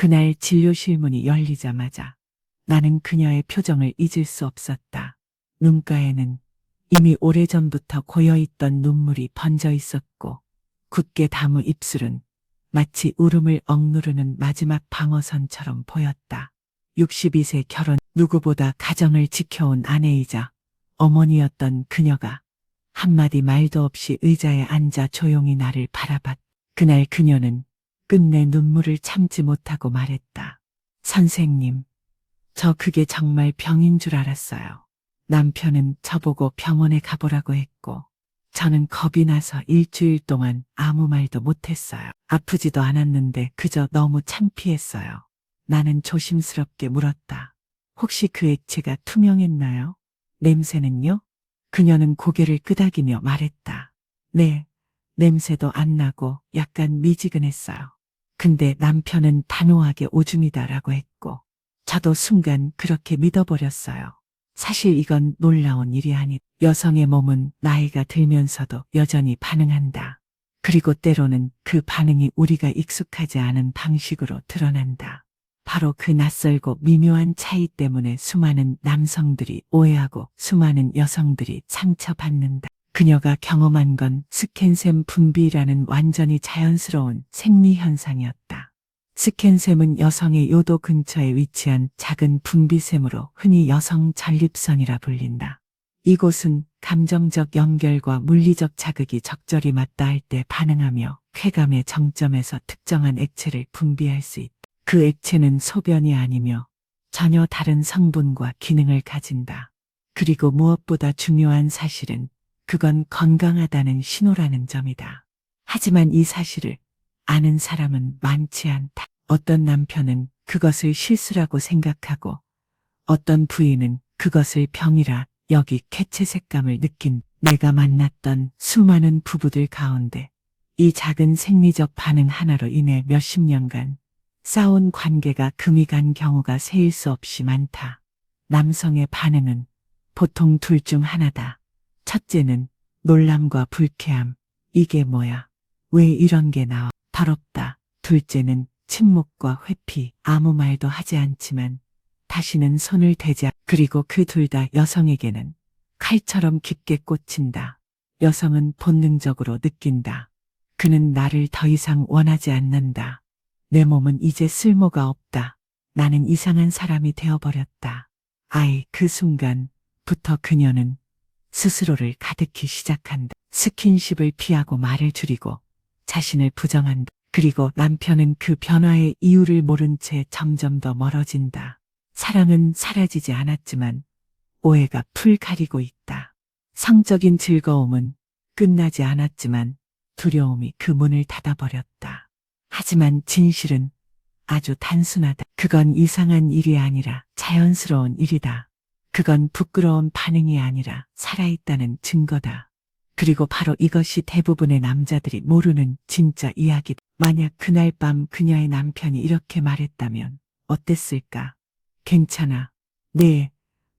그날 진료실 문이 열리자마자 나는 그녀의 표정을 잊을 수 없었다. 눈가에는 이미 오래전부터 고여있던 눈물이 번져 있었고 굳게 담은 입술은 마치 울음을 억누르는 마지막 방어선처럼 보였다. 62세 결혼, 누구보다 가정을 지켜온 아내이자 어머니였던 그녀가 한마디 말도 없이 의자에 앉아 조용히 나를 바라봤다. 그날 그녀는 끝내 눈물을 참지 못하고 말했다. 선생님, 저 그게 정말 병인 줄 알았어요. 남편은 저보고 병원에 가보라고 했고 저는 겁이 나서 일주일 동안 아무 말도 못했어요. 아프지도 않았는데 그저 너무 창피했어요. 나는 조심스럽게 물었다. 혹시 그 액체가 투명했나요? 냄새는요? 그녀는 고개를 끄덕이며 말했다. 네, 냄새도 안 나고 약간 미지근했어요. 근데 남편은 단호하게 오줌이다라고 했고 저도 순간 그렇게 믿어버렸어요. 사실 이건 놀라운 일이 아니, 여성의 몸은 나이가 들면서도 여전히 반응한다. 그리고 때로는 그 반응이 우리가 익숙하지 않은 방식으로 드러난다. 바로 그 낯설고 미묘한 차이 때문에 수많은 남성들이 오해하고 수많은 여성들이 상처받는다. 그녀가 경험한 건 스캔샘 분비라는 완전히 자연스러운 생리현상이었다. 스캔샘은 여성의 요도 근처에 위치한 작은 분비샘으로 흔히 여성 전립선이라 불린다. 이곳은 감정적 연결과 물리적 자극이 적절히 맞닿아 할 때 반응하며 쾌감의 정점에서 특정한 액체를 분비할 수 있다. 그 액체는 소변이 아니며 전혀 다른 성분과 기능을 가진다. 그리고 무엇보다 중요한 사실은 그건 건강하다는 신호라는 점이다. 하지만 이 사실을 아는 사람은 많지 않다. 어떤 남편은 그것을 실수라고 생각하고 어떤 부인은 그것을 병이라 여기 쾌채색감을 느낀. 내가 만났던 수많은 부부들 가운데 이 작은 생리적 반응 하나로 인해 몇십 년간 쌓아온 관계가 금이 간 경우가 세일 수 없이 많다. 남성의 반응은 보통 둘 중 하나다. 첫째는 놀람과 불쾌함. 이게 뭐야? 왜 이런 게 나와? 더럽다. 둘째는 침묵과 회피. 아무 말도 하지 않지만 다시는 손을 대지 않. 그리고 그 둘 다 여성에게는 칼처럼 깊게 꽂힌다. 여성은 본능적으로 느낀다. 그는 나를 더 이상 원하지 않는다. 내 몸은 이제 쓸모가 없다. 나는 이상한 사람이 되어버렸다. 그 순간부터 그녀는 스스로를 가득히 시작한다. 스킨십을 피하고 말을 줄이고 자신을 부정한다. 그리고 남편은 그 변화의 이유를 모른 채 점점 더 멀어진다. 사랑은 사라지지 않았지만 오해가 풀 가리고 있다. 성적인 즐거움은 끝나지 않았지만 두려움이 그 문을 닫아버렸다. 하지만 진실은 아주 단순하다. 그건 이상한 일이 아니라 자연스러운 일이다. 그건 부끄러운 반응이 아니라 살아있다는 증거다. 그리고 바로 이것이 대부분의 남자들이 모르는 진짜 이야기다. 만약 그날 밤 그녀의 남편이 이렇게 말했다면 어땠을까? 괜찮아. 내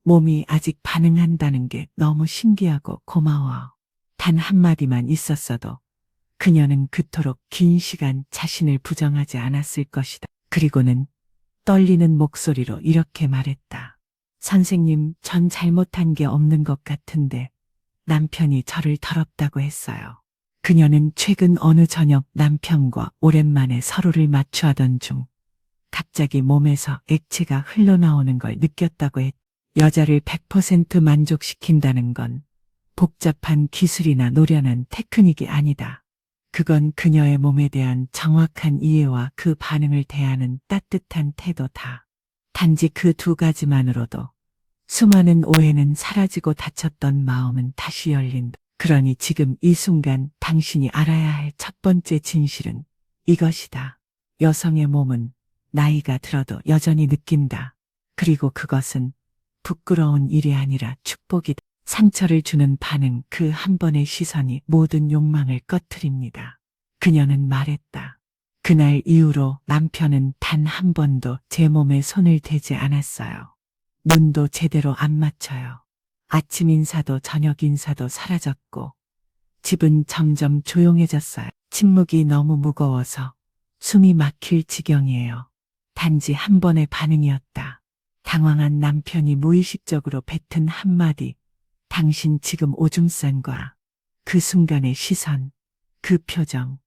몸이 아직 반응한다는 게 너무 신기하고 고마워. 단 한마디만 있었어도 그녀는 그토록 긴 시간 자신을 부정하지 않았을 것이다. 그리고는 떨리는 목소리로 이렇게 말했다. 선생님, 전 잘못한 게 없는 것 같은데 남편이 저를 더럽다고 했어요. 그녀는 최근 어느 저녁 남편과 오랜만에 서로를 마주하던 중 갑자기 몸에서 액체가 흘러나오는 걸 느꼈다고 했다. 여자를 100% 만족시킨다는 건 복잡한 기술이나 노련한 테크닉이 아니다. 그건 그녀의 몸에 대한 정확한 이해와 그 반응을 대하는 따뜻한 태도다. 단지 그 두 가지만으로도 수많은 오해는 사라지고 닫혔던 마음은 다시 열린다. 그러니 지금 이 순간 당신이 알아야 할 첫 번째 진실은 이것이다. 여성의 몸은 나이가 들어도 여전히 느낀다. 그리고 그것은 부끄러운 일이 아니라 축복이다. 상처를 주는 반응, 그 한 번의 시선이 모든 욕망을 꺼트립니다. 그녀는 말했다. 그날 이후로 남편은 단 한 번도 제 몸에 손을 대지 않았어요. 눈도 제대로 안 맞춰요. 아침 인사도 저녁 인사도 사라졌고 집은 점점 조용해졌어요. 침묵이 너무 무거워서 숨이 막힐 지경이에요. 단지 한 번의 반응이었다. 당황한 남편이 무의식적으로 뱉은 한마디. 당신 지금 오줌 싼 거야. 그 순간의 시선, 그 표정,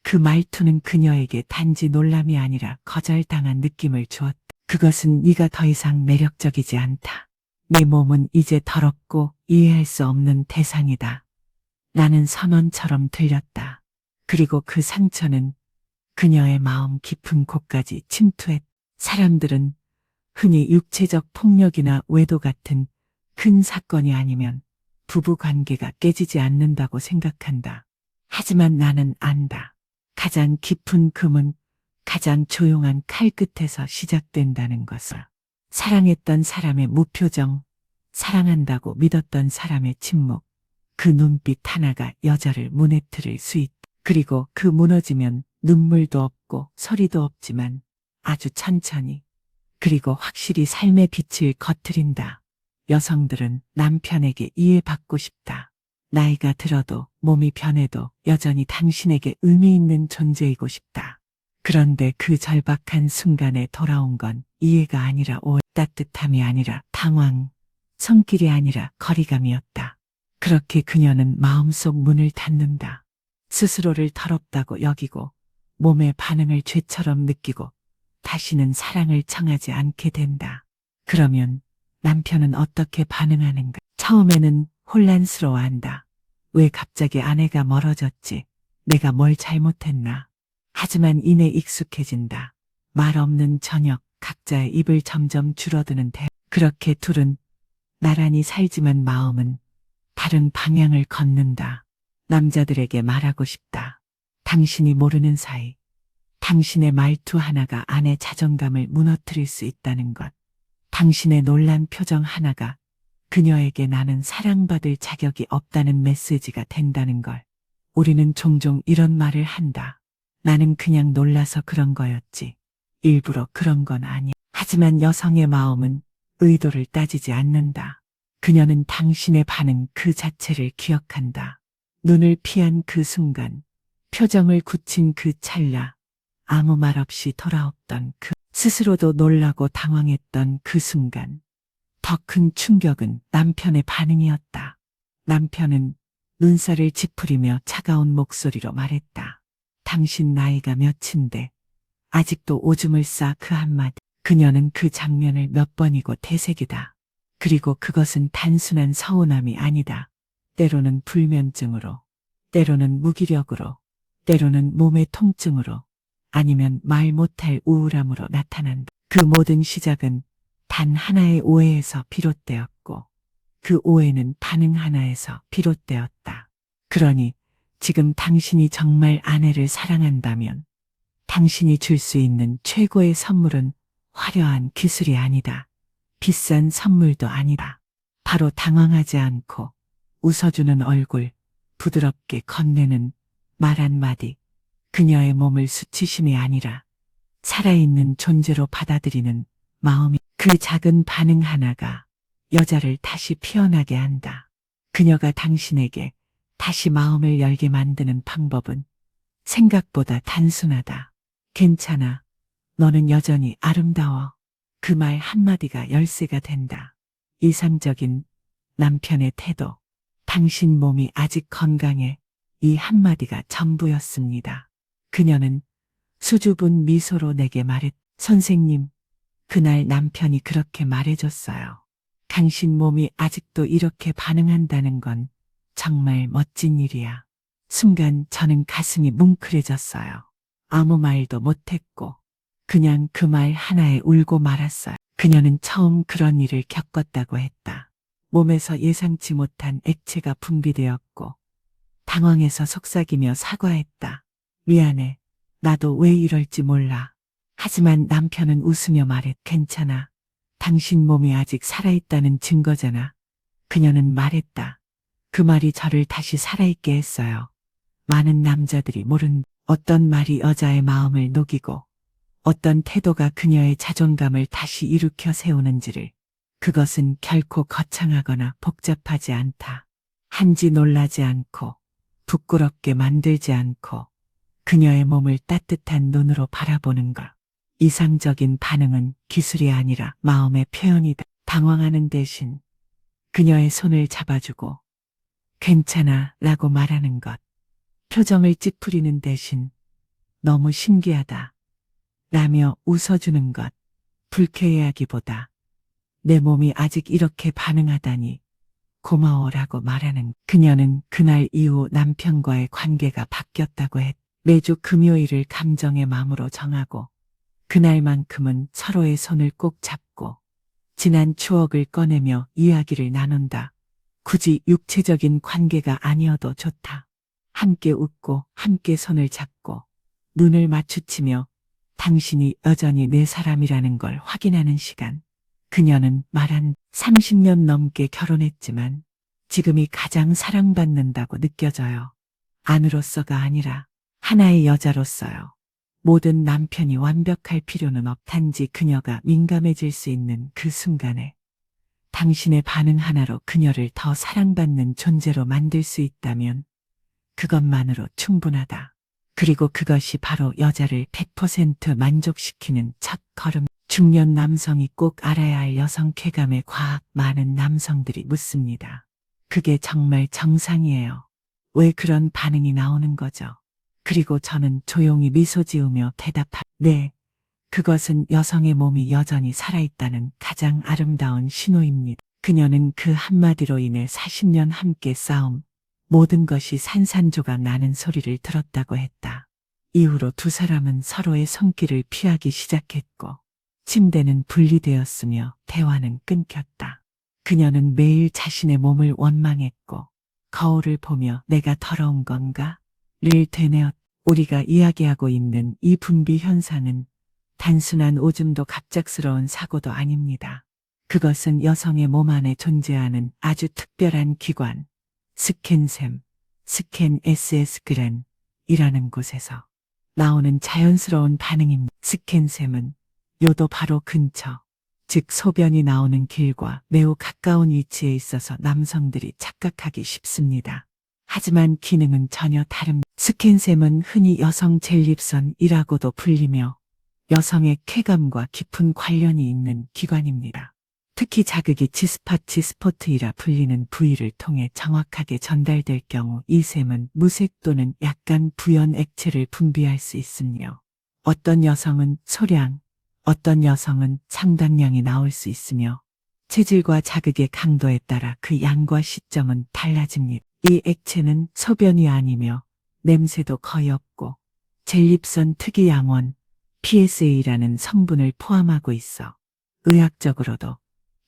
그 말투는 그녀에게 단지 놀람이 아니라 거절당한 느낌을 주었다. 그것은 네가 더 이상 매력적이지 않다. 내 몸은 이제 더럽고 이해할 수 없는 대상이다. 나는 선언처럼 들렸다. 그리고 그 상처는 그녀의 마음 깊은 곳까지 침투했다. 사람들은 흔히 육체적 폭력이나 외도 같은 큰 사건이 아니면 부부 관계가 깨지지 않는다고 생각한다. 하지만 나는 안다. 가장 깊은 금은 가장 조용한 칼 끝에서 시작된다는 것을. 사랑했던 사람의 무표정, 사랑한다고 믿었던 사람의 침묵, 그 눈빛 하나가 여자를 무너뜨릴 수 있다. 그리고 그 무너지면 눈물도 없고 소리도 없지만 아주 천천히, 그리고 확실히 삶의 빛을 거트린다. 여성들은 남편에게 이해받고 싶다. 나이가 들어도 몸이 변해도 여전히 당신에게 의미 있는 존재이고 싶다. 그런데 그 절박한 순간에 돌아온 건 이해가 아니라 오해, 따뜻함이 아니라 당황, 손길이 아니라 거리감이었다. 그렇게 그녀는 마음속 문을 닫는다. 스스로를 더럽다고 여기고 몸의 반응을 죄처럼 느끼고 다시는 사랑을 청하지 않게 된다. 그러면 남편은 어떻게 반응하는가? 처음에는 혼란스러워한다. 왜 갑자기 아내가 멀어졌지? 내가 뭘 잘못했나? 하지만 이내 익숙해진다. 말 없는 저녁, 각자의 입을 점점 줄어드는 그렇게 둘은 나란히 살지만 마음은 다른 방향을 걷는다. 남자들에게 말하고 싶다. 당신이 모르는 사이 당신의 말투 하나가 아내 자존감을 무너뜨릴 수 있다는 것. 당신의 놀란 표정 하나가 그녀에게 나는 사랑받을 자격이 없다는 메시지가 된다는 걸. 우리는 종종 이런 말을 한다. 나는 그냥 놀라서 그런 거였지. 일부러 그런 건 아니야. 하지만 여성의 마음은 의도를 따지지 않는다. 그녀는 당신의 반응 그 자체를 기억한다. 눈을 피한 그 순간, 표정을 굳힌 그 찰나, 아무 말 없이 돌아왔던 스스로도 놀라고 당황했던 그 순간. 더 큰 충격은 남편의 반응이었다. 남편은 눈살을 찌푸리며 차가운 목소리로 말했다. 당신 나이가 몇인데 아직도 오줌을 싸. 그 한마디. 그녀는 그 장면을 몇 번이고 되새기다. 그리고 그것은 단순한 서운함이 아니다. 때로는 불면증으로, 때로는 무기력으로, 때로는 몸의 통증으로, 아니면 말 못할 우울함으로 나타난다. 그 모든 시작은 단 하나의 오해에서 비롯되었고, 그 오해는 반응 하나에서 비롯되었다. 그러니 지금 당신이 정말 아내를 사랑한다면 당신이 줄 수 있는 최고의 선물은 화려한 기술이 아니다. 비싼 선물도 아니다. 바로 당황하지 않고 웃어주는 얼굴, 부드럽게 건네는 말 한마디, 그녀의 몸을 수치심이 아니라 살아있는 존재로 받아들이는 마음이. 그 작은 반응 하나가 여자를 다시 피어나게 한다. 그녀가 당신에게 다시 마음을 열게 만드는 방법은 생각보다 단순하다. 괜찮아. 너는 여전히 아름다워. 그 말 한마디가 열쇠가 된다. 이상적인 남편의 태도. 당신 몸이 아직 건강해. 이 한마디가 전부였습니다. 그녀는 수줍은 미소로 내게 말했. 선생님, 그날 남편이 그렇게 말해줬어요. 당신 몸이 아직도 이렇게 반응한다는 건 정말 멋진 일이야. 순간 저는 가슴이 뭉클해졌어요. 아무 말도 못했고 그냥 그 말 하나에 울고 말았어요. 그녀는 처음 그런 일을 겪었다고 했다. 몸에서 예상치 못한 액체가 분비되었고 당황해서 속삭이며 사과했다. 미안해. 나도 왜 이럴지 몰라. 하지만 남편은 웃으며 말했. 괜찮아. 당신 몸이 아직 살아있다는 증거잖아. 그녀는 말했다. 그 말이 저를 다시 살아있게 했어요. 많은 남자들이 모른 어떤 말이 여자의 마음을 녹이고 어떤 태도가 그녀의 자존감을 다시 일으켜 세우는지를. 그것은 결코 거창하거나 복잡하지 않다. 한지 놀라지 않고 부끄럽게 만들지 않고 그녀의 몸을 따뜻한 눈으로 바라보는 것. 이상적인 반응은 기술이 아니라 마음의 표현이다. 당황하는 대신 그녀의 손을 잡아주고 괜찮아 라고 말하는 것. 표정을 찌푸리는 대신 너무 신기하다 라며 웃어주는 것. 불쾌해하기보다 내 몸이 아직 이렇게 반응하다니 고마워라고 말하는. 그녀는 그날 이후 남편과의 관계가 바뀌었다고 했. 매주 금요일을 감정의 마음으로 정하고 그날만큼은 서로의 손을 꼭 잡고 지난 추억을 꺼내며 이야기를 나눈다. 굳이 육체적인 관계가 아니어도 좋다. 함께 웃고 함께 손을 잡고 눈을 마주치며 당신이 여전히 내 사람이라는 걸 확인하는 시간. 그녀는 말한 30년 넘게 결혼했지만 지금이 가장 사랑받는다고 느껴져요. 아내로서가 아니라 하나의 여자로서요. 모든 남편이 완벽할 필요는 없. 단지 그녀가 민감해질 수 있는 그 순간에 당신의 반응 하나로 그녀를 더 사랑받는 존재로 만들 수 있다면 그것만으로 충분하다. 그리고 그것이 바로 여자를 100% 만족시키는 첫 걸음. 중년 남성이 꼭 알아야 할 여성 쾌감의 과학. 많은 남성들이 묻습니다. 그게 정말 정상이에요. 왜 그런 반응이 나오는 거죠? 그리고 저는 조용히 미소 지으며 네, 그것은 여성의 몸이 여전히 살아있다는 가장 아름다운 신호입니다. 그녀는 그 한마디로 인해 40년 함께 싸움, 모든 것이 산산조각 나는 소리를 들었다고 했다. 이후로 두 사람은 서로의 손길을 피하기 시작했고 침대는 분리되었으며 대화는 끊겼다. 그녀는 매일 자신의 몸을 원망했고 거울을 보며 내가 더러운 건가? 를 되뇌었다. 우리가 이야기하고 있는 이 분비 현상은 단순한 오줌도 갑작스러운 사고도 아닙니다. 그것은 여성의 몸 안에 존재하는 아주 특별한 기관, 스캔샘, 스캔 SS그랜이라는 곳에서 나오는 자연스러운 반응입니다. 스캔샘은 요도 바로 근처, 즉 소변이 나오는 길과 매우 가까운 위치에 있어서 남성들이 착각하기 쉽습니다. 하지만 기능은 전혀 다릅니다. 스캔샘은 흔히 여성 젤립선이라고도 불리며 여성의 쾌감과 깊은 관련이 있는 기관입니다. 특히 자극이 지스팟 스포트이라 불리는 부위를 통해 정확하게 전달될 경우 이 샘은 무색 또는 약간 부연 액체를 분비할 수 있으며 어떤 여성은 소량, 어떤 여성은 상당량이 나올 수 있으며 체질과 자극의 강도에 따라 그 양과 시점은 달라집니다. 이 액체는 소변이 아니며 냄새도 거의 없고 젤립선 특이 양원 PSA라는 성분을 포함하고 있어 의학적으로도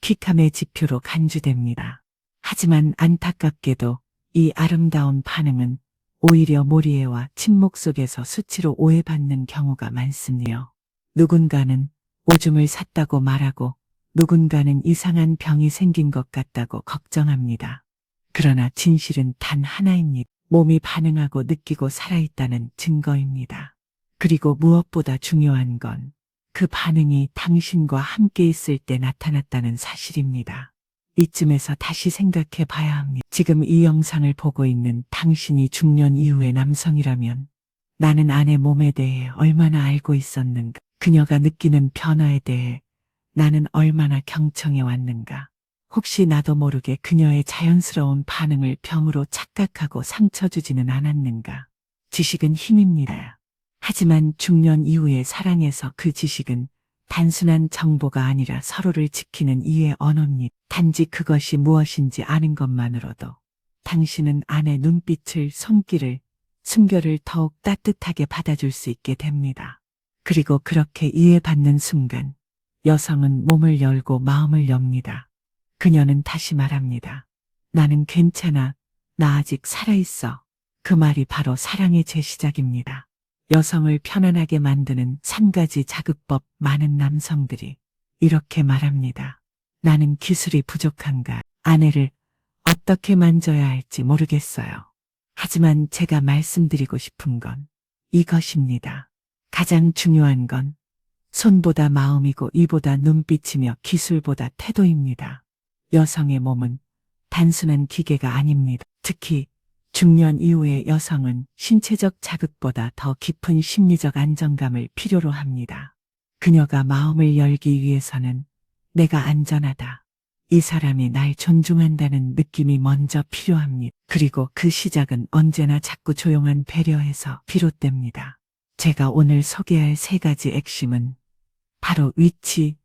퀴감의 지표로 간주됩니다. 하지만 안타깝게도 이 아름다운 반응은 오히려 모리에와 침묵 속에서 수치로 오해받는 경우가 많습니다. 누군가는 오줌을 샀다고 말하고 누군가는 이상한 병이 생긴 것 같다고 걱정합니다. 그러나 진실은 단 하나입니다. 몸이 반응하고 느끼고 살아있다는 증거입니다. 그리고 무엇보다 중요한 건 그 반응이 당신과 함께 있을 때 나타났다는 사실입니다. 이쯤에서 다시 생각해 봐야 합니다. 지금 이 영상을 보고 있는 당신이 중년 이후의 남성이라면 나는 아내 몸에 대해 얼마나 알고 있었는가? 그녀가 느끼는 변화에 대해 나는 얼마나 경청해 왔는가? 혹시 나도 모르게 그녀의 자연스러운 반응을 병으로 착각하고 상처 주지는 않았는가? 지식은 힘입니다. 하지만 중년 이후의 사랑에서 그 지식은 단순한 정보가 아니라 서로를 지키는 이해 언어입니다. 단지 그것이 무엇인지 아는 것만으로도 당신은 아내 눈빛을, 손길을, 숨결을 더욱 따뜻하게 받아줄 수 있게 됩니다. 그리고 그렇게 이해받는 순간 여성은 몸을 열고 마음을 엽니다. 그녀는 다시 말합니다. 나는 괜찮아. 나 아직 살아있어. 그 말이 바로 사랑의 재시작입니다. 여성을 편안하게 만드는 3가지 자극법. 많은 남성들이 이렇게 말합니다. 나는 기술이 부족한가? 아내를 어떻게 만져야 할지 모르겠어요. 하지만 제가 말씀드리고 싶은 건 이것입니다. 가장 중요한 건 손보다 마음이고 이보다 눈빛이며 기술보다 태도입니다. 여성의 몸은 단순한 기계가 아닙니다. 특히 중년 이후의 여성은 신체적 자극보다 더 깊은 심리적 안정감을 필요로 합니다. 그녀가 마음을 열기 위해서는 내가 안전하다. 이 사람이 날 존중한다는 느낌이 먼저 필요합니다. 그리고 그 시작은 언제나 작고 조용한 배려에서 비롯됩니다. 제가 오늘 소개할 3가지 핵심은 바로 위치,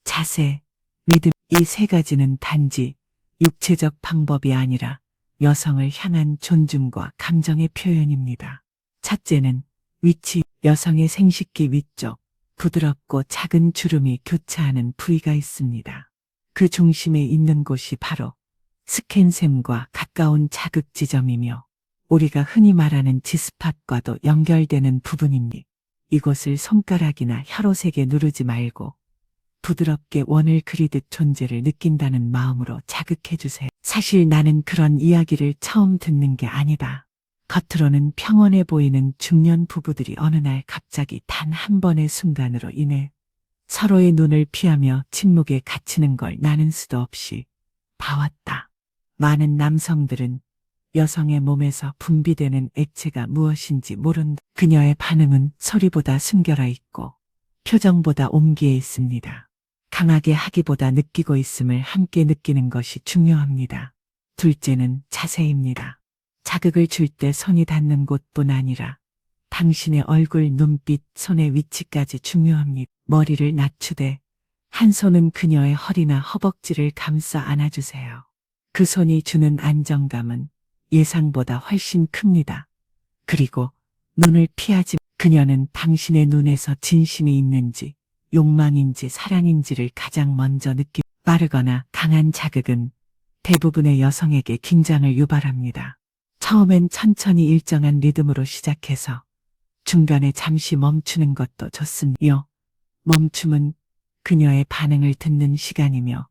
자세, 믿음. 이 3가지는 단지 육체적 방법이 아니라 여성을 향한 존중과 감정의 표현입니다. 첫째는 위치, 여성의 생식기 위쪽, 부드럽고 작은 주름이 교차하는 부위가 있습니다. 그 중심에 있는 곳이 바로 스캔샘과 가까운 자극 지점이며 우리가 흔히 말하는 G스팟과도 연결되는 부분입니다. 이곳을 손가락이나 혀로 세게 누르지 말고 부드럽게 원을 그리듯 존재를 느낀다는 마음으로 자극해주세요. 사실 나는 그런 이야기를 처음 듣는 게 아니다. 겉으로는 평온해 보이는 중년 부부들이 어느 날 갑자기 단 한 번의 순간으로 인해 서로의 눈을 피하며 침묵에 갇히는 걸 나는 수도 없이 봐왔다. 많은 남성들은 여성의 몸에서 분비되는 액체가 무엇인지 모른다. 그녀의 반응은 소리보다 숨겨라 있고 표정보다 옴기에 있습니다. 강하게 하기보다 느끼고 있음을 함께 느끼는 것이 중요합니다. 둘째는 자세입니다. 자극을 줄 때 손이 닿는 곳뿐 아니라 당신의 얼굴, 눈빛, 손의 위치까지 중요합니다. 머리를 낮추되 한 손은 그녀의 허리나 허벅지를 감싸 안아주세요. 그 손이 주는 안정감은 예상보다 훨씬 큽니다. 그리고 눈을 피하지. 그녀는 당신의 눈에서 진심이 있는지 욕망인지 사랑인지를 가장 먼저 느끼. 빠르거나 강한 자극은 대부분의 여성에게 긴장을 유발합니다. 처음엔 천천히 일정한 리듬으로 시작해서 중간에 잠시 멈추는 것도 좋습니다. 멈춤은 그녀의 반응을 듣는 시간이며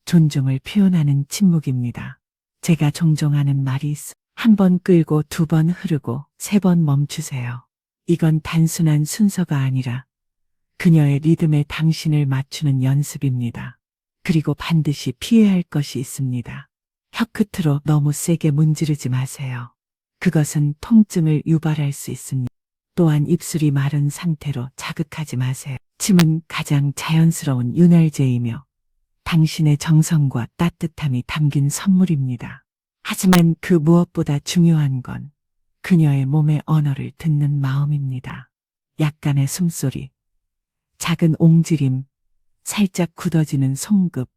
존중을 표현하는 침묵입니다. 제가 종종 하는 말이 있어. 1번 끌고 2번 흐르고 3번 멈추세요. 이건 단순한 순서가 아니라 그녀의 리듬에 당신을 맞추는 연습입니다. 그리고 반드시 피해야 할 것이 있습니다. 혀끝으로 너무 세게 문지르지 마세요. 그것은 통증을 유발할 수 있습니다. 또한 입술이 마른 상태로 자극하지 마세요. 침은 가장 자연스러운 윤활제이며 당신의 정성과 따뜻함이 담긴 선물입니다. 하지만 그 무엇보다 중요한 건 그녀의 몸의 언어를 듣는 마음입니다. 약간의 숨소리, 작은 옹지림, 살짝 굳어지는 송급,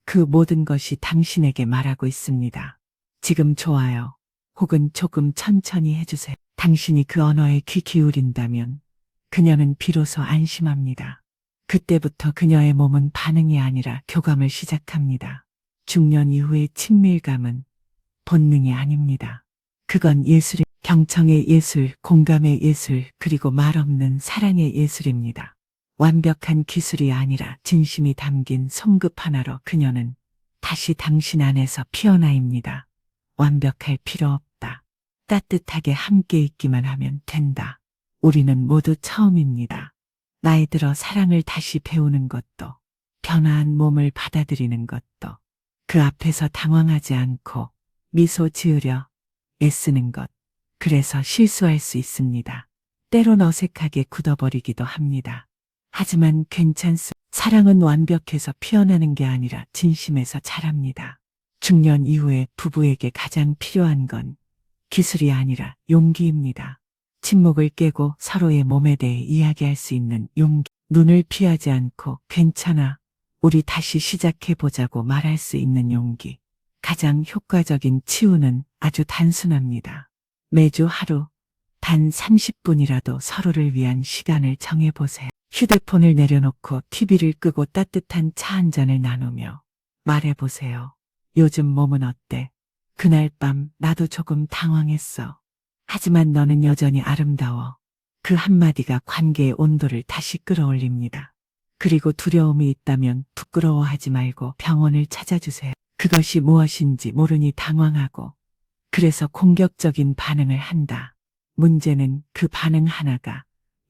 그 모든 것이 당신에게 말하고 있습니다. 지금 좋아요. 혹은 조금 천천히 해주세요. 당신이 그 언어에 귀 기울인다면 그녀는 비로소 안심합니다. 그때부터 그녀의 몸은 반응이 아니라 교감을 시작합니다. 중년 이후의 친밀감은 본능이 아닙니다. 그건 예술의 경청의 예술, 공감의 예술, 그리고 말없는 사랑의 예술입니다. 완벽한 기술이 아니라 진심이 담긴 손급 하나로 그녀는 다시 당신 안에서 피어나입니다. 완벽할 필요 없다. 따뜻하게 함께 있기만 하면 된다. 우리는 모두 처음입니다. 나이 들어 사랑을 다시 배우는 것도, 변화한 몸을 받아들이는 것도, 그 앞에서 당황하지 않고 미소 지으려 애쓰는 것, 그래서 실수할 수 있습니다. 때론 어색하게 굳어버리기도 합니다. 하지만 괜찮습니다. 사랑은 완벽해서 피어나는 게 아니라 진심에서 자랍니다. 중년 이후에 부부에게 가장 필요한 건 기술이 아니라 용기입니다. 침묵을 깨고 서로의 몸에 대해 이야기할 수 있는 용기. 눈을 피하지 않고 괜찮아, 우리 다시 시작해보자고 말할 수 있는 용기. 가장 효과적인 치유는 아주 단순합니다. 매주 하루 단 30분이라도 서로를 위한 시간을 정해보세요. 휴대폰을 내려놓고 TV를 끄고 따뜻한 차 한 잔을 나누며 말해보세요. 요즘 몸은 어때? 그날 밤 나도 조금 당황했어. 하지만 너는 여전히 아름다워. 그 한마디가 관계의 온도를 다시 끌어올립니다. 그리고 두려움이 있다면 부끄러워하지 말고 병원을 찾아주세요. 그것이 무엇인지 모르니 당황하고 그래서 공격적인 반응을 한다. 문제는 그 반응 하나가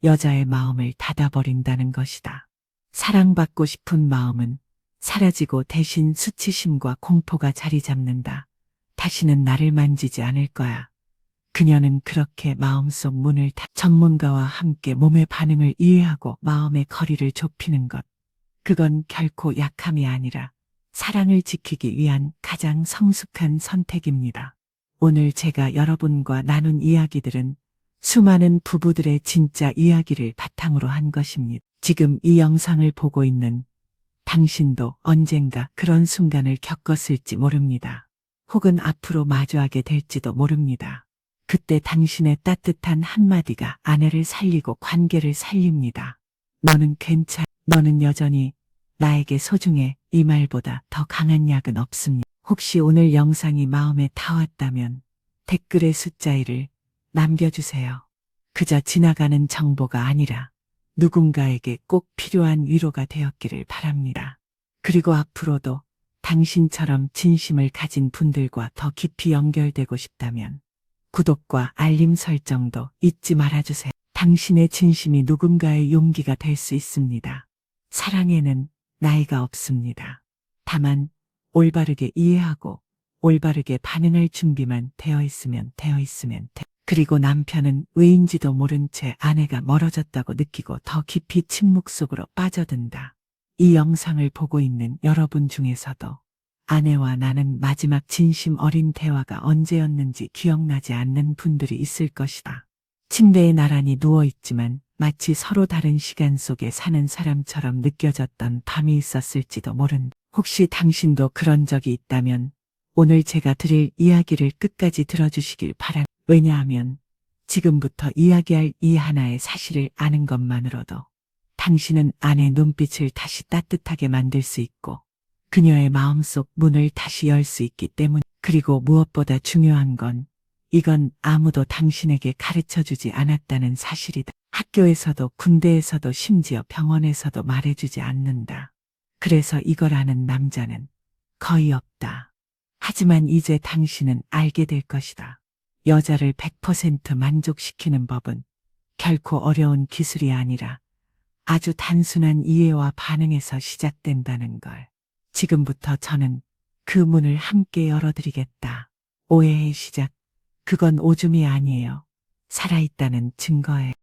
여자의 마음을 닫아버린다는 것이다. 사랑받고 싶은 마음은 사라지고 대신 수치심과 공포가 자리 잡는다. 다시는 나를 만지지 않을 거야. 그녀는 그렇게 마음속 문을 전문가와 함께 몸의 반응을 이해하고 마음의 거리를 좁히는 것. 그건 결코 약함이 아니라 사랑을 지키기 위한 가장 성숙한 선택입니다. 오늘 제가 여러분과 나눈 이야기들은 수많은 부부들의 진짜 이야기를 바탕으로 한 것입니다. 지금 이 영상을 보고 있는 당신도 언젠가 그런 순간을 겪었을지 모릅니다. 혹은 앞으로 마주하게 될지도 모릅니다. 그때 당신의 따뜻한 한마디가 아내를 살리고 관계를 살립니다. 너는 괜찮아. 너는 여전히 나에게 소중해. 이 말보다 더 강한 약은 없습니다. 혹시 오늘 영상이 마음에 닿았다면 댓글에 숫자 1을 남겨주세요. 그저 지나가는 정보가 아니라 누군가에게 꼭 필요한 위로가 되었기를 바랍니다. 그리고 앞으로도 당신처럼 진심을 가진 분들과 더 깊이 연결되고 싶다면 구독과 알림 설정도 잊지 말아주세요. 당신의 진심이 누군가의 용기가 될 수 있습니다. 사랑에는 나이가 없습니다. 다만 올바르게 이해하고 올바르게 반응할 준비만 되어 있으면 그리고 남편은 왜인지도 모른 채 아내가 멀어졌다고 느끼고 더 깊이 침묵 속으로 빠져든다. 이 영상을 보고 있는 여러분 중에서도 아내와 나는 마지막 진심 어린 대화가 언제였는지 기억나지 않는 분들이 있을 것이다. 침대에 나란히 누워있지만 마치 서로 다른 시간 속에 사는 사람처럼 느껴졌던 밤이 있었을지도 모른다. 혹시 당신도 그런 적이 있다면 오늘 제가 드릴 이야기를 끝까지 들어주시길 바랍니다. 왜냐하면 지금부터 이야기할 이 하나의 사실을 아는 것만으로도 당신은 아내의 눈빛을 다시 따뜻하게 만들 수 있고 그녀의 마음속 문을 다시 열 수 있기 때문. 그리고 무엇보다 중요한 건 이건 아무도 당신에게 가르쳐주지 않았다는 사실이다. 학교에서도 군대에서도 심지어 병원에서도 말해주지 않는다. 그래서 이걸 아는 남자는 거의 없다. 하지만 이제 당신은 알게 될 것이다. 여자를 100% 만족시키는 법은 결코 어려운 기술이 아니라 아주 단순한 이해와 반응에서 시작된다는 걸. 지금부터 저는 그 문을 함께 열어드리겠다. 오해의 시작. 그건 오줌이 아니에요. 살아있다는 증거예요.